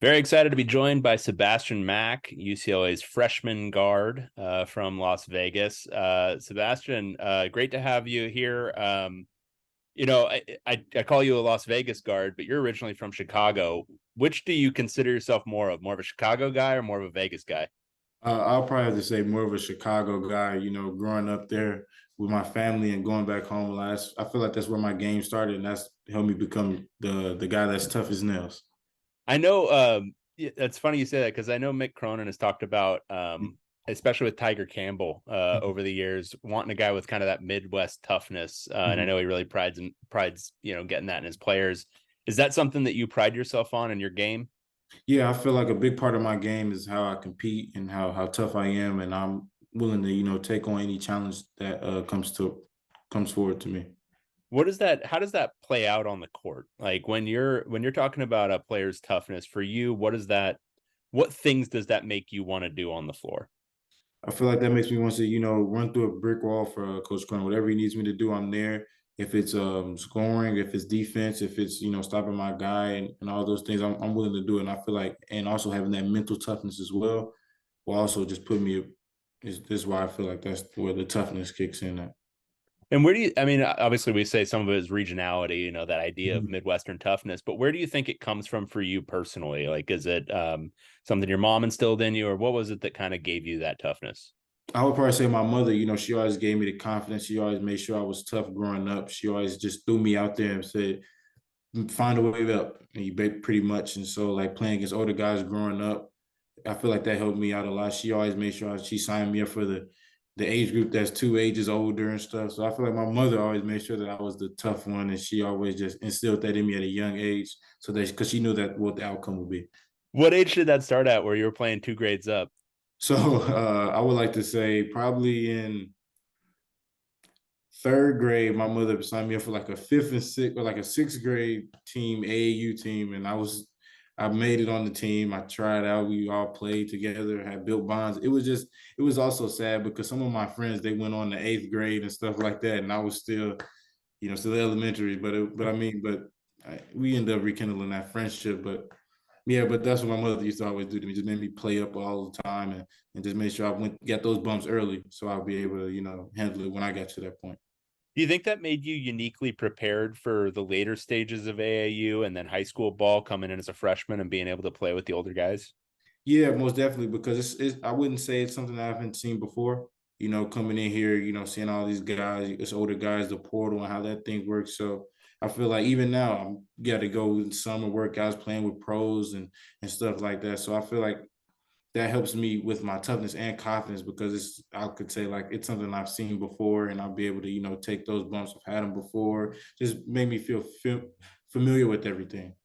Very excited to be joined by Sebastian Mack, UCLA's freshman guard from Las Vegas. Sebastian, great to have you here. I call you a Las Vegas guard, but you're originally from Chicago. Which do you consider yourself more of? More of a Chicago guy or more of a Vegas guy? I'll probably have to say more of a Chicago guy. Growing up there with my family and going back home last, I feel like that's where my game started, and that's helped me become the guy that's tough as nails. I know it's funny you say that because I know Mick Cronin has talked about, especially with Tiger Campbell over the years, wanting a guy with kind of that Midwest toughness. And I Mhm. know he really prides getting that in his players. Is that something that you pride yourself on in your game? Yeah, I feel like a big part of my game is how I compete and how tough I am, and I'm willing to take on any challenge that comes forward to me. What is that? How does that play out on the court? Like when you're talking about a player's toughness for you, what is that? What things does that make you want to do on the floor? I feel like that makes me want to, run through a brick wall for Coach Cronin. Whatever he needs me to do, I'm there. If it's scoring, if it's defense, if it's stopping my guy and all those things, I'm willing to do it. And I feel like, and also having that mental toughness as well, will also just put me. This is why I feel like that's where the toughness kicks in. At. And where do you, I mean, obviously we say some of it is regionality, that idea of Mhm. Midwestern toughness, but where do you think it comes from for you personally? Like, is it something your mom instilled in you, or what was it that kind of gave you that toughness? I would probably say my mother. She always gave me the confidence. She always made sure I was tough growing up. She always just threw me out there and said, find a way up, and you bet pretty much. And so, like playing against older guys growing up, I feel like that helped me out a lot. She always made sure she signed me up for the age group that's 2 ages older and stuff. So I feel like my mother always made sure that I was the tough one, and she always just instilled that in me at a young age, so that because she knew that what the outcome would be. What age did that start at where you were playing two grades up? So I would like to say probably in third grade, my mother signed me up for like a fifth and sixth, or like a sixth grade team, AAU team, and I made it on the team. I tried out. We all played together, had built bonds. It was also sad because some of my friends they went on to eighth grade and stuff like that, and I was still, still elementary. But we ended up rekindling that friendship. But yeah, but that's what my mother used to always do to me. Just made me play up all the time and just made sure I went get those bumps early, so I'll be able to handle it when I got to that point. Do you think that made you uniquely prepared for the later stages of AAU and then high school ball coming in as a freshman and being able to play with the older guys? Yeah, most definitely because I wouldn't say it's something I haven't seen before. Coming in here, seeing all these guys, it's older guys, the portal and how that thing works. So I feel like even now I'm got to go in summer workouts, playing with pros and stuff like that. So I feel like that helps me with my toughness and confidence because I could say like it's something I've seen before and I'll be able to take those bumps. I've had them before. Just make me feel familiar with everything.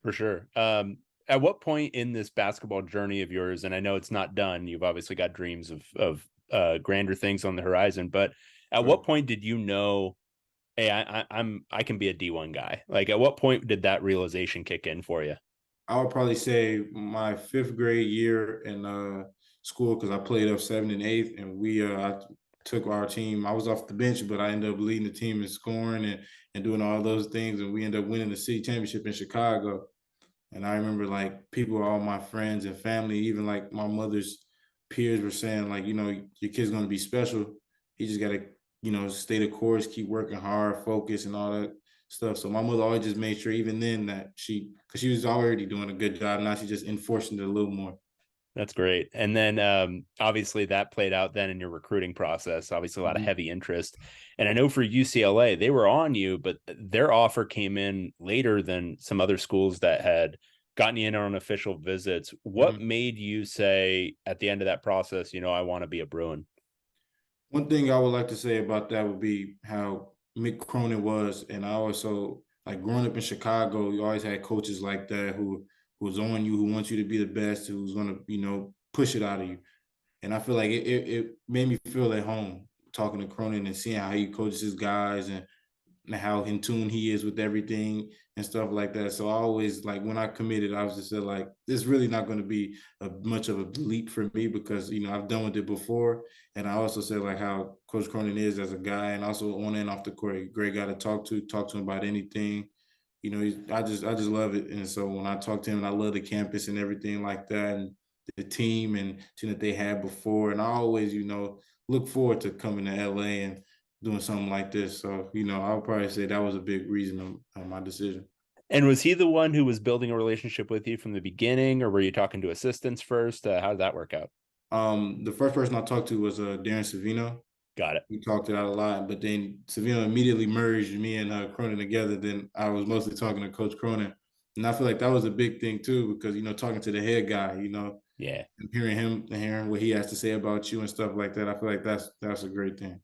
For sure. At what point in this basketball journey of yours, and I know it's not done, you've obviously got dreams of grander things on the horizon, but at what point did you know, hey, I can be a D1 guy? Like, at what point did that realization kick in for you? I would probably say my fifth grade year in school because I played up seventh and eighth, and I took our team. I was off the bench, but I ended up leading the team in scoring and doing all those things, and we ended up winning the city championship in Chicago. And I remember like people, all my friends and family, even like my mother's peers were saying like, your kid's gonna be special. He just gotta, stay the course, keep working hard, focus and all that stuff. So my mother always just made sure even then that because she was already doing a good job. Now she just enforcing it a little more. That's great. And then obviously that played out then in your recruiting process, obviously a lot of Mhm. heavy interest. And I know for UCLA, they were on you, but their offer came in later than some other schools that had gotten you in on official visits. What Mhm. made you say at the end of that process, I want to be a Bruin? One thing I would like to say about that would be how Mick Cronin was, and I also like growing up in Chicago. You always had coaches like that who's on you, who wants you to be the best, who's gonna push it out of you. And I feel like it made me feel at home talking to Cronin and seeing how he coaches his guys and how in tune he is with everything and stuff like that. So I always like when I committed, I was just said like this is really not going to be much of a leap for me because I've done with it before, and I also said like how Coach Cronin is as a guy, and also on and off the court, great guy to talk to him about anything. I just love it. And so when I talk to him, I love the campus and everything like that, and the team and team that they had before. And I always, look forward to coming to LA and doing something like this. So, I'll probably say that was a big reason of my decision. And was he the one who was building a relationship with you from the beginning, or were you talking to assistants first? How did that work out? The first person I talked to was Darren Savino. Got it. We talked it out a lot, but then Savino immediately merged me and Cronin together. Then I was mostly talking to Coach Cronin, and I feel like that was a big thing too, because talking to the head guy, Yeah. and hearing what he has to say about you and stuff like that. I feel like that's a great thing.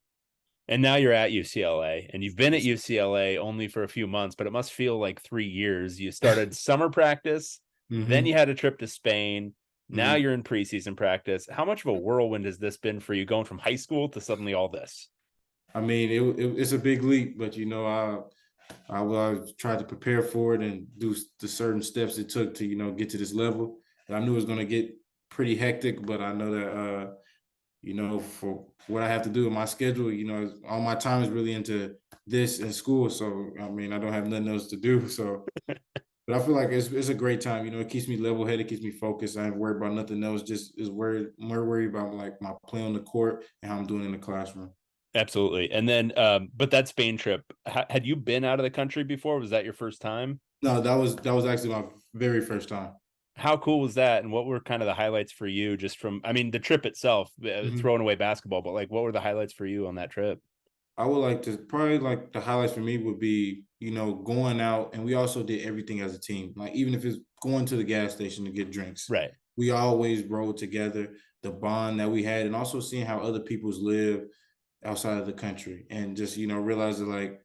And now you're at UCLA, and you've been at UCLA only for a few months, but it must feel like 3 years. You started summer practice, then Mm-hmm. you had a trip to Spain. Now Mm-hmm. you're in preseason practice. How much of a whirlwind has this been for you going from high school to suddenly all this? I mean, it's a big leap, but I tried to prepare for it and do the certain steps it took to get to this level. And I knew it was going to get pretty hectic, but I know that for what I have to do in my schedule, all my time is really into this and school. So I mean, I don't have nothing else to do. So, but I feel like it's a great time. It keeps me level headed, keeps me focused. I ain't worried about nothing else. Just is worried more worried about like my play on the court and how I'm doing in the classroom. Absolutely. And then, but that Spain trip, had you been out of the country before? Was that your first time? No, that was actually my very first time. How cool was that? And what were kind of the highlights for you just from, I mean, the trip itself, Mhm. throwing away basketball, but like, what were the highlights for you on that trip? I would like to probably like the highlights for me would be, going out, and we also did everything as a team. Like even if it's going to the gas station to get drinks, Right. we always rode together, the bond that we had, and also seeing how other people's live outside of the country and just, realizing like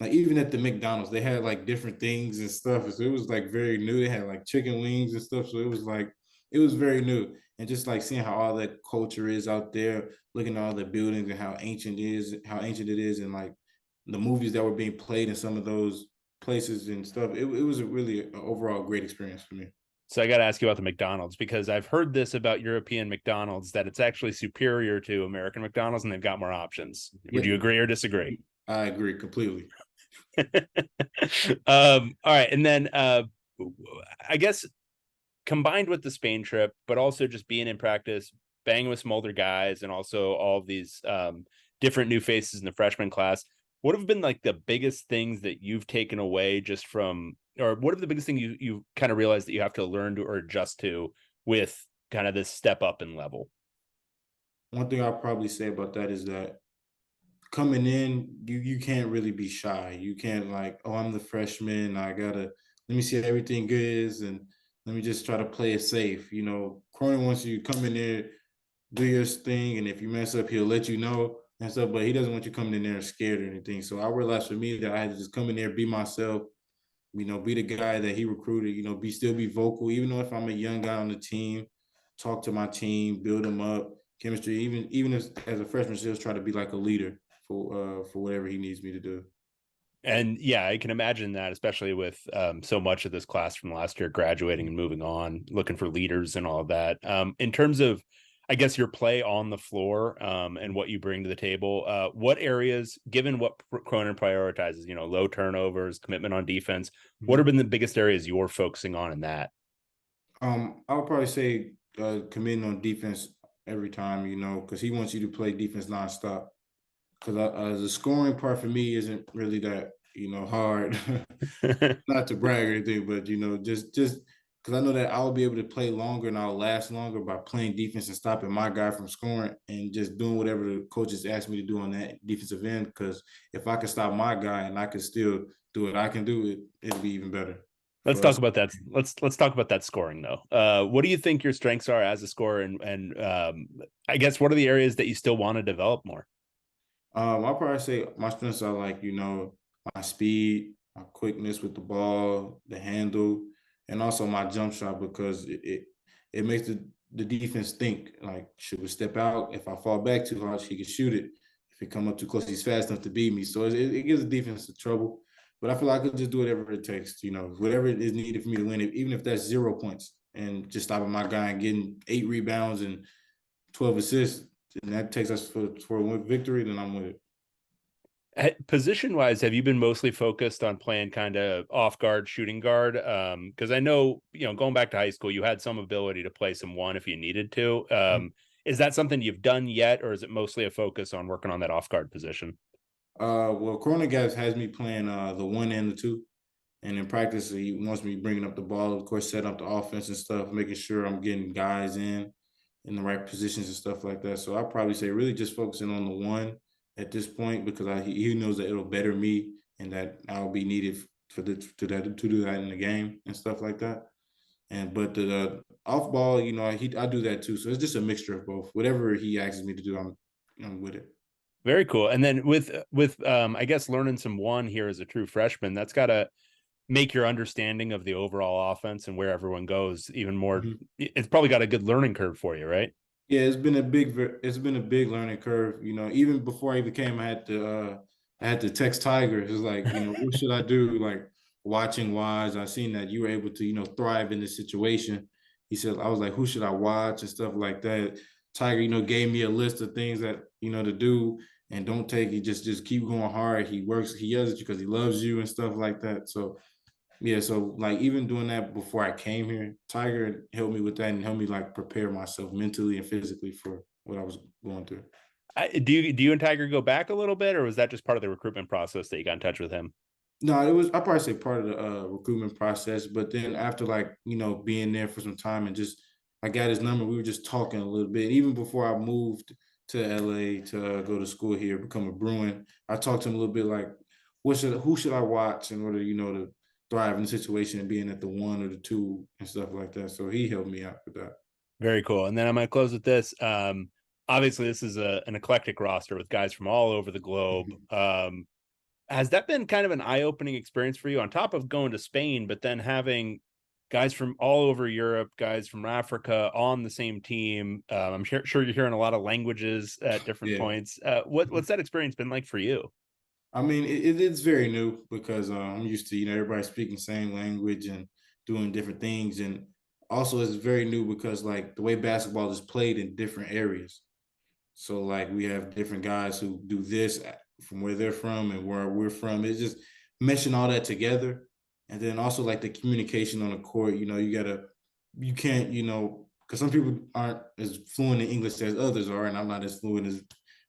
even at the McDonald's, they had like different things and stuff. So it was like very new. They had like chicken wings and stuff. So it was very new. And just like seeing how all that culture is out there, looking at all the buildings and how ancient it is, and like the movies that were being played in some of those places and stuff. It was a really an overall great experience for me. So I got to ask you about the McDonald's because I've heard this about European McDonald's that it's actually superior to American McDonald's and they've got more options. Would Yeah, you agree or disagree? I agree completely. All right. And then I guess combined with the Spain trip, but also just being in practice, banging with some older guys, and also all of these different new faces in the freshman class, what have been like the biggest things that you've taken away just from, or what are the biggest things you kind of realize that you have to learn to or adjust to with kind of this step up in level? One thing I'll probably say about that is that coming in, you can't really be shy. You can't like, oh, I'm the freshman. I gotta let me see how everything is, and let me just try to play it safe. Cronin wants you to come in there, do your thing, and if you mess up, he'll let you know and stuff. But he doesn't want you coming in there scared or anything. So I realized for me that I had to just come in there, be myself. Be the guy that he recruited. Be vocal, even though if I'm a young guy on the team, talk to my team, build them up, chemistry. Even as a freshman, still try to be like a leader for whatever he needs me to do. And yeah, I can imagine that, especially with so much of this class from last year graduating and moving on, looking for leaders and all of that. In terms of, I guess, your play on the floor and what you bring to the table, what areas, given what Cronin prioritizes, low turnovers, commitment on defense, what have Mhm. been the biggest areas you're focusing on in that? I would probably say committing on defense every time, because he wants you to play defense nonstop. Because the scoring part for me isn't really that hard. Not to brag or anything, but just because I know that I'll be able to play longer and I'll last longer by playing defense and stopping my guy from scoring and just doing whatever the coaches ask me to do on that defensive end. Because if I can stop my guy and I can still do what I can do, it'll be even better Let's for talk us. about that. Let's talk about that scoring though. What do you think your strengths are as a scorer, and I guess what are the areas that you still want to develop more? I'll probably say my strengths are like, my speed, my quickness with the ball, the handle, and also my jump shot because it makes the defense think like, should we step out? If I fall back too hard, he can shoot it. If he come up too close, he's fast enough to beat me. So it gives the defense the trouble. But I feel like I could just do whatever it takes, whatever it is needed for me to win, even if that's 0 points and just stopping my guy and getting 8 rebounds and 12 assists, and that takes us for a victory, then I'm with it. Position wise, have you been mostly focused on playing kind of off guard, shooting guard? Because I know, going back to high school, you had some ability to play some one if you needed to. Is that something you've done yet, or is it mostly a focus on working on that off guard position? Well, Cronin guys has me playing the one and the two. And in practice, he wants me bringing up the ball, of course, setting up the offense and stuff, making sure I'm getting guys in the right positions and stuff like that. So I'll probably say really just focusing on the one at this point because he knows that it'll better me and that I'll be needed to do that in the game and stuff like that. And but the off ball, I do that too. So it's just a mixture of both. Whatever he asks me to do, I'm with it. Very cool. And then with I guess learning some one here as a true freshman, that's got to make your understanding of the overall offense and where everyone goes even more. Mhm. It's probably got a good learning curve for you, right? Yeah, it's been a big learning curve. Even before I even came, I had to text Tiger. It's like, what should I do? Like watching wise, I seen that you were able to, thrive in this situation. He said, I was like, who should I watch and stuff like that. Tiger, gave me a list of things that, to do and don't take it. Just keep going hard. He works, he does it because he loves you and stuff like that. So yeah, so like even doing that before I came here, Tiger helped me with that and helped me like prepare myself mentally and physically for what I was going through. Do you and Tiger go back a little bit, or was that just part of the recruitment process that you got in touch with him? No, it was I probably say part of the recruitment process, but then after like being there for some time and just I got his number, we were just talking a little bit. Even before I moved to LA to go to school here, become a Bruin, I talked to him a little bit like, who should I watch in order to thrive in the situation and being at the one or the two and stuff like that. So he helped me out with that. Very cool. And then I'm going to close with this. Obviously, this is an eclectic roster with guys from all over the globe. Mhm. Has that been kind of an eye-opening experience for you on top of going to Spain, but then having guys from all over Europe, guys from Africa on the same team? I'm sure you're hearing a lot of languages at different Yeah. points. What's that experience been like for you? I mean, it's very new because I'm used to everybody speaking same language and doing different things, and also it's very new because like the way basketball is played in different areas. So like we have different guys who do this from where they're from and where we're from. It's just meshing all that together, and then also like the communication on the court. You can't, because some people aren't as fluent in English as others are, and I'm not as fluent as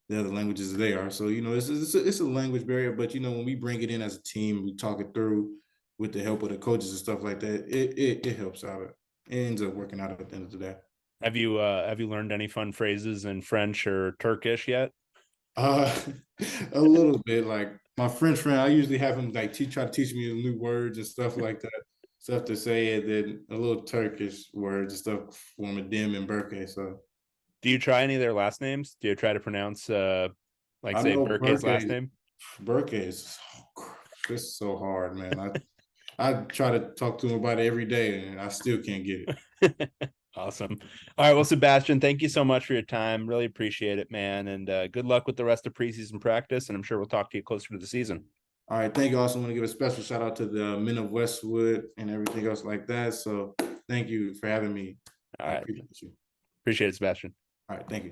the other languages they are. So it's a language barrier, but when we bring it in as a team, we talk it through with the help of the coaches and stuff like that. It helps out. It ends up working out at the end of the day. Have you learned any fun phrases in French or Turkish yet? Uh, a little bit. Like my French friend, I usually have him like try to teach me new words and stuff like that, stuff to say, and then a little Turkish words and stuff for Madim and Berke. So Do you try any of their last names? Do you try to pronounce like I say know Burke's last Berke. name? Berke is it's so hard, man. I try to talk to him about it every day, and I still can't get it. Awesome. All right. Well, Sebastian, thank you so much for your time. Really appreciate it, man. And good luck with the rest of preseason practice. And I'm sure we'll talk to you closer to the season. All right, thank you. I also want to give a special shout out to the men of Westwood and everything else like that. So thank you for having me. All I right. appreciate you. Appreciate it, Sebastian. All right, thank you.